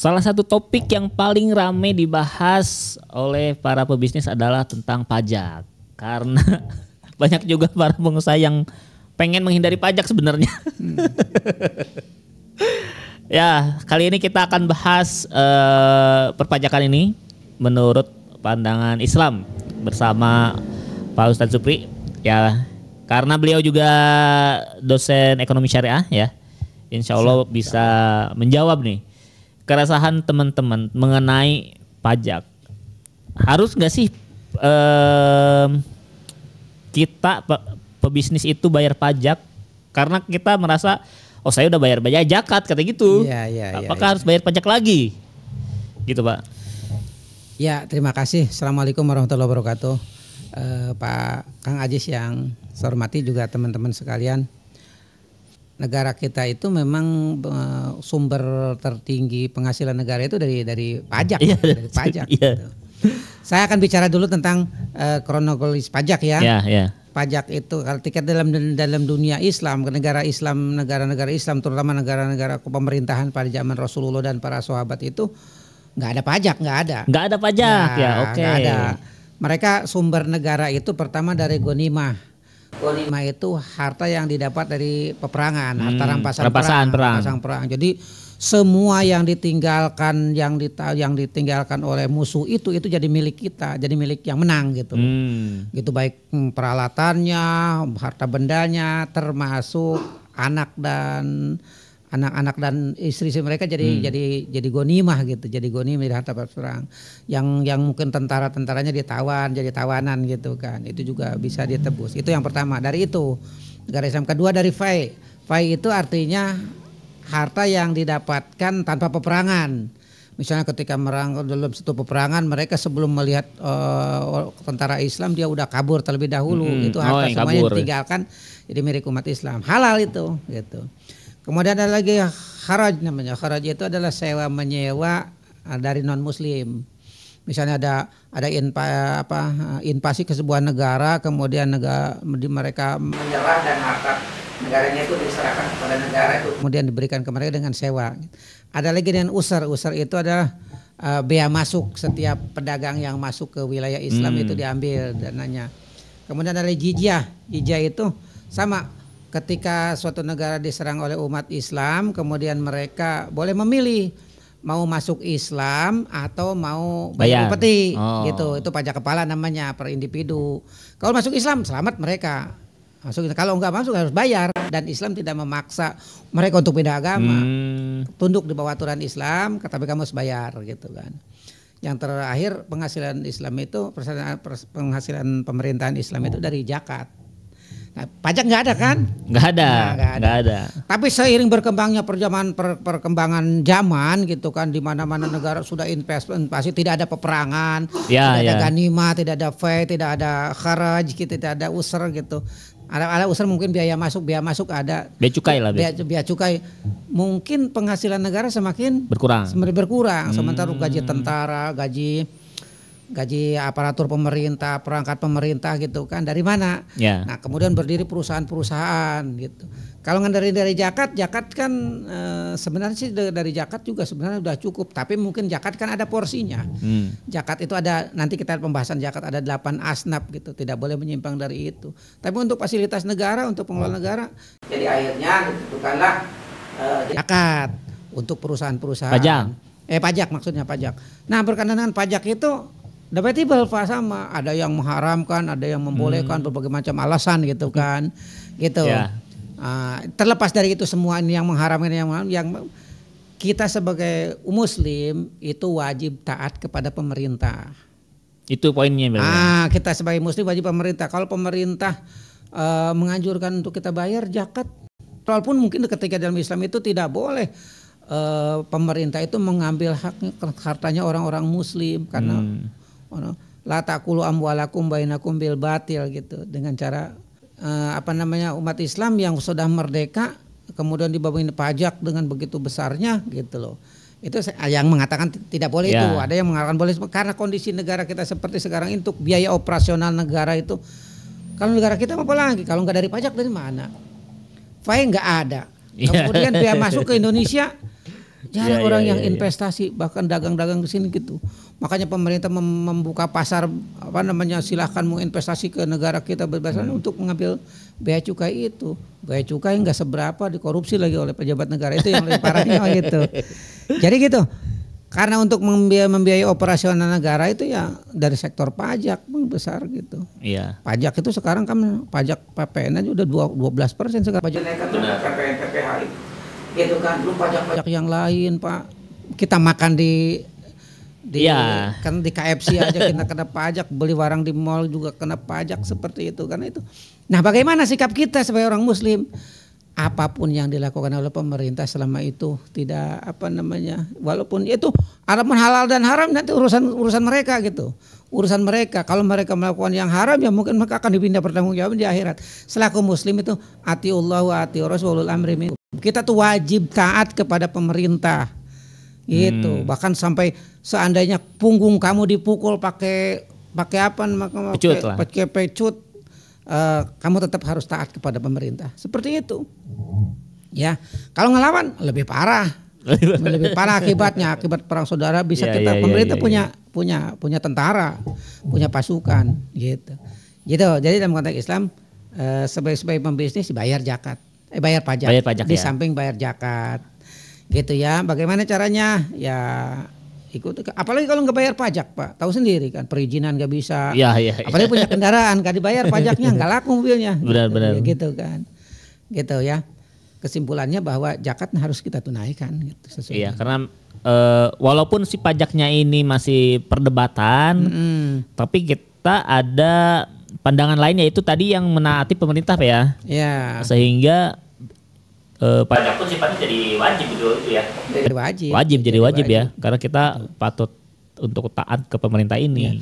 Salah satu topik yang paling ramai dibahas oleh para pebisnis adalah tentang pajak. Karena banyak juga para pengusaha yang pengen menghindari pajak sebenarnya. Ya, kali ini kita akan bahas perpajakan ini menurut pandangan Islam bersama Pak Ustadz Supri. Ya, karena beliau juga dosen ekonomi syariah ya. Insya Allah bisa menjawab nih keresahan teman-teman mengenai pajak. Harus nggak sih kita pebisnis itu bayar pajak? Karena kita merasa oh saya udah bayar zakat kata gitu. Apakah harus bayar pajak lagi? Gitu Pak. Ya, terima kasih. Assalamualaikum warahmatullahi wabarakatuh. Pak Kang Ajis yang saya hormati juga teman-teman sekalian. Negara kita itu memang sumber tertinggi penghasilan negara itu dari pajak, dari pajak. Gitu. Saya akan bicara dulu tentang kronologis pajak ya. Pajak itu ketika dalam dunia Islam, negara Islam, negara-negara Islam, terutama negara-negara pemerintahan pada zaman Rasulullah dan para sahabat itu nggak ada pajak, nggak ada. Nggak ada pajak ya, oke. Nggak ada. Mereka sumber negara itu pertama dari ghanimah. Ghanimah itu harta yang didapat dari peperangan, harta rampasan perang. Jadi semua yang ditinggalkan oleh musuh itu jadi milik kita, jadi milik yang menang gitu. Gitu baik peralatannya, harta bendanya, termasuk anak-anak dan istri mereka jadi ghanimah gitu, jadi ghanimah dari harta perang. Yang mungkin tentaranya ditawan, jadi tawanan gitu kan. Itu juga bisa ditebus. Itu yang pertama. Dari itu negara Islam. Kedua dari fai. Fai itu artinya harta yang didapatkan tanpa peperangan. Misalnya ketika dalam satu peperangan mereka sebelum melihat tentara Islam dia udah kabur terlebih dahulu. Itu harta semuanya ditinggalkan jadi milik umat Islam. Halal itu gitu. Kemudian ada lagi kharaj namanya. Kharaj itu adalah sewa menyewa dari non muslim. Misalnya ada invasi ke sebuah negara, kemudian mereka menyerah dan harta negaranya itu diserahkan kepada negara itu kemudian diberikan ke mereka dengan sewa. Ada lagi dengan usar. Usar itu adalah bea masuk, setiap pedagang yang masuk ke wilayah Islam itu diambil dananya. Kemudian ada jizyah. Jizyah itu sama. Ketika suatu negara diserang oleh umat Islam, kemudian mereka boleh memilih mau masuk Islam atau mau bayar upeti, gitu. Itu pajak kepala namanya per individu. Kalau masuk Islam selamat mereka. Kalau enggak masuk harus bayar, dan Islam tidak memaksa mereka untuk beda agama. Tunduk di bawah aturan Islam, tapi kamu harus bayar gitu kan. Yang terakhir penghasilan Islam itu penghasilan pemerintahan Islam itu dari zakat. Nah, pajak nggak ada kan? Nggak ada. Tapi seiring berkembangnya perkembangan zaman gitu kan, di mana-mana negara sudah investasi, tidak ada peperangan, tidak ada ghanimah, tidak ada fai, tidak ada kharaj, tidak ada usr gitu. Ada usr mungkin biaya masuk ada. Biaya cukai lah. Biaya cukai. Mungkin penghasilan negara semakin berkurang. Sementara gaji tentara, gaji aparatur pemerintah, perangkat pemerintah gitu kan dari mana? Nah kemudian berdiri perusahaan-perusahaan gitu. Kalau dari zakat kan sebenarnya sih dari zakat juga sebenarnya udah cukup, tapi mungkin zakat kan ada porsinya. Zakat itu ada, nanti kita pembahasan zakat ada 8 asnaf gitu, tidak boleh menyimpang dari itu. Tapi untuk fasilitas negara, untuk pengelola negara, jadi akhirnya bukanlah zakat untuk perusahaan-perusahaan. Pajak maksudnya pajak. Nah berkenaan dengan pajak itu debatable Pak, sama ada yang mengharamkan, ada yang membolehkan, berbagai macam alasan gitu kan, gitu. Terlepas dari itu semua ini yang mengharamkan, yang kita sebagai Muslim itu wajib taat kepada pemerintah. Itu poinnya. Kita sebagai Muslim wajib pemerintah. Kalau pemerintah menganjurkan untuk kita bayar zakat, walaupun mungkin ketika dalam Islam itu tidak boleh pemerintah itu mengambil hartanya orang-orang Muslim karena la taqulu amwalakum bainakum bil batil gitu, dengan cara umat Islam yang sudah merdeka kemudian dibawain pajak dengan begitu besarnya gitu loh. Itu yang mengatakan tidak boleh itu, ada yang mengatakan boleh karena kondisi negara kita seperti sekarang, untuk biaya operasional negara itu, kalau negara kita apa lagi kalau nggak dari pajak dari mana? Fai nggak ada. Kemudian biaya masuk ke Indonesia Jarang orang yang investasi, bahkan dagang-dagang di sini gitu. Makanya pemerintah membuka pasar silahkan mau investasi ke negara kita berdasarkan untuk mengambil bea cukai itu. Bea cukai nggak seberapa, dikorupsi lagi oleh pejabat negara, itu yang lebih parahnya gitu. Jadi gitu. Karena untuk membiayai operasional negara itu ya dari sektor pajak besar gitu. Iya. Pajak itu sekarang kan pajak PPN aja udah 12% sekarang. Pajak PPN PPH itu. Gitu kan, belum pajak-pajak yang lain Pak. Kita makan kan di KFC aja kita kena pajak, beli barang di mall juga kena pajak seperti itu kan itu. Nah, bagaimana sikap kita sebagai orang Muslim? Apapun yang dilakukan oleh pemerintah selama itu tidak walaupun itu adapun halal dan haram nanti urusan mereka gitu. Urusan mereka, kalau mereka melakukan yang haram ya mungkin mereka akan dipindah pertanggungjawaban di akhirat. Selaku muslim itu atiullah wa ati rasulul amri minkum. Kita tuh wajib taat kepada pemerintah. Gitu. Bahkan sampai seandainya punggung kamu dipukul pakai pecut, kamu tetap harus taat kepada pemerintah. Seperti itu. Ya, kalau ngelawan lebih parah. Lebih parah akibat perang saudara bisa pemerintah punya tentara, punya pasukan gitu. Jadi dalam konteks Islam sebagai pembisnis bayar zakat, bayar pajak di samping bayar zakat. Gitu ya. Bagaimana caranya? Ya ikut, apalagi kalau nggak bayar pajak Pak, tahu sendiri kan perizinan nggak bisa. Apalagi punya kendaraan nggak dibayar pajaknya nggak laku mobilnya. Benar. Gitu kan. Gitu ya. Kesimpulannya bahwa zakat harus kita tunaikan gitu, Iya, karena walaupun si pajaknya ini masih perdebatan, tapi kita ada pandangan lain, yaitu tadi yang menaati pemerintah Pak ya. Iya. Sehingga pajak pun sifatnya jadi wajib gitu ya. Jadi wajib ya, karena kita patut untuk taat ke pemerintah ini. Ya.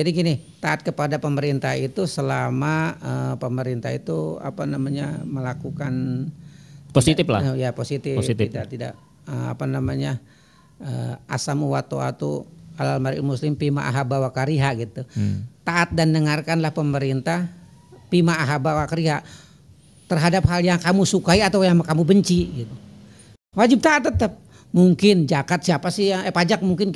Jadi gini, taat kepada pemerintah itu selama pemerintah itu melakukan positif lah. Ya positif. Tidak asamu wa ta'atu alal mar'il muslim fima ahabba wa kariha gitu. Taat dan dengarkanlah pemerintah fima ahabba wa kariha, terhadap hal yang kamu sukai atau yang kamu benci gitu. Wajib taat tetap. Mungkin zakat pajak mungkin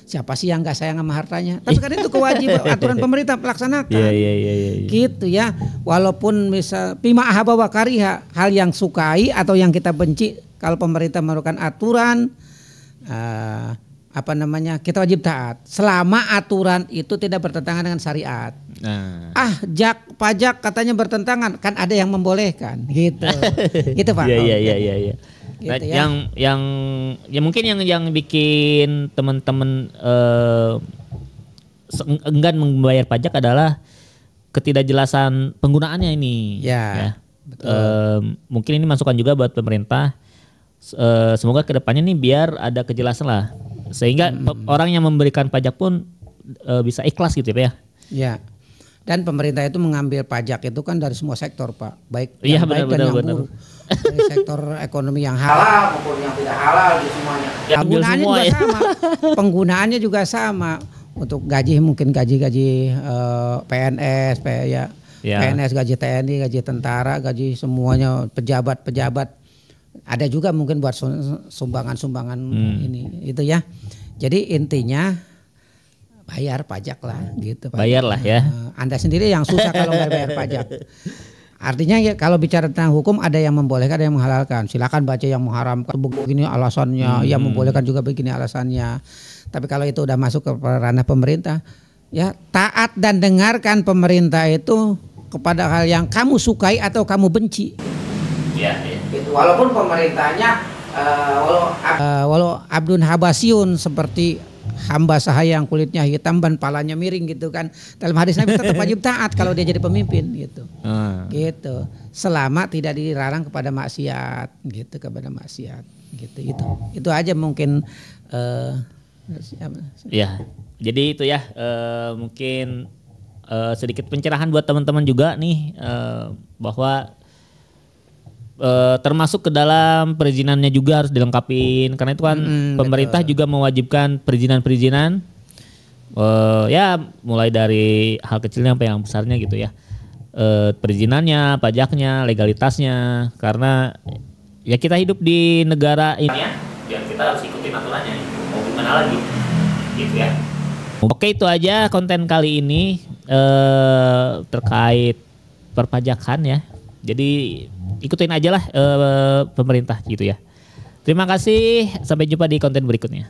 siapa sih yang nggak sayang sama hartanya. Tapi kan itu kewajiban aturan pemerintah melaksanakan. Iya. Gitu ya. Walaupun misal bima ahabba wa kariha, hal yang sukai atau yang kita benci, kalau pemerintah melakukan aturan kita wajib taat. Selama aturan itu tidak bertentangan dengan syariat. Pajak katanya bertentangan, kan ada yang membolehkan gitu. Gitu Pak. Iya. Gitu ya. Yang mungkin yang bikin teman-teman enggan membayar pajak adalah ketidakjelasan penggunaannya ini. Ya. Betul. Mungkin ini masukan juga buat pemerintah. Semoga kedepannya nih biar ada kejelasan lah, sehingga orang yang memberikan pajak pun bisa ikhlas gitu ya. Ya. Dan pemerintah itu mengambil pajak itu kan dari semua sektor Pak, baik yang baik dan yang buruk. Dari sektor ekonomi yang halal maupun yang tidak halal, semuanya. Penggunaannya juga sama. Penggunaannya juga sama. Untuk gaji mungkin gaji PNS, PNS, gaji TNI, gaji tentara, gaji semuanya, pejabat. Ada juga mungkin buat sumbangan ini itu ya. Jadi intinya bayar pajak lah gitu Pak. Bayarlah ya. Anda sendiri yang susah kalau nggak bayar pajak. Artinya ya kalau bicara tentang hukum ada yang membolehkan, ada yang menghalalkan. Silakan baca yang mengharamkan begini alasannya, yang membolehkan juga begini alasannya. Tapi kalau itu udah masuk ke ranah pemerintah, ya taat dan dengarkan pemerintah itu kepada hal yang kamu sukai atau kamu benci. Ya. Gitu. Walaupun pemerintahnya walau abdun habasyun, seperti hamba sahaya yang kulitnya hitam dan palanya miring gitu kan. Dalam hadis Nabi tetap wajib taat kalau dia jadi pemimpin gitu. Gitu. Selama tidak dilarang kepada maksiat gitu, gitu. Itu aja mungkin ya. Jadi itu ya mungkin sedikit pencerahan buat teman-teman juga nih bahwa termasuk ke dalam perizinannya juga harus dilengkapin, karena itu kan pemerintah juga mewajibkan perizinan ya mulai dari hal kecilnya sampai yang besarnya gitu ya, perizinannya, pajaknya, legalitasnya, karena ya kita hidup di negara ini ya, kita harus ikutin aturannya. Mau gimana lagi? Gitu ya. Oke, itu aja konten kali ini terkait perpajakan ya. Jadi ikutin aja lah pemerintah gitu ya. Terima kasih, sampai jumpa di konten berikutnya.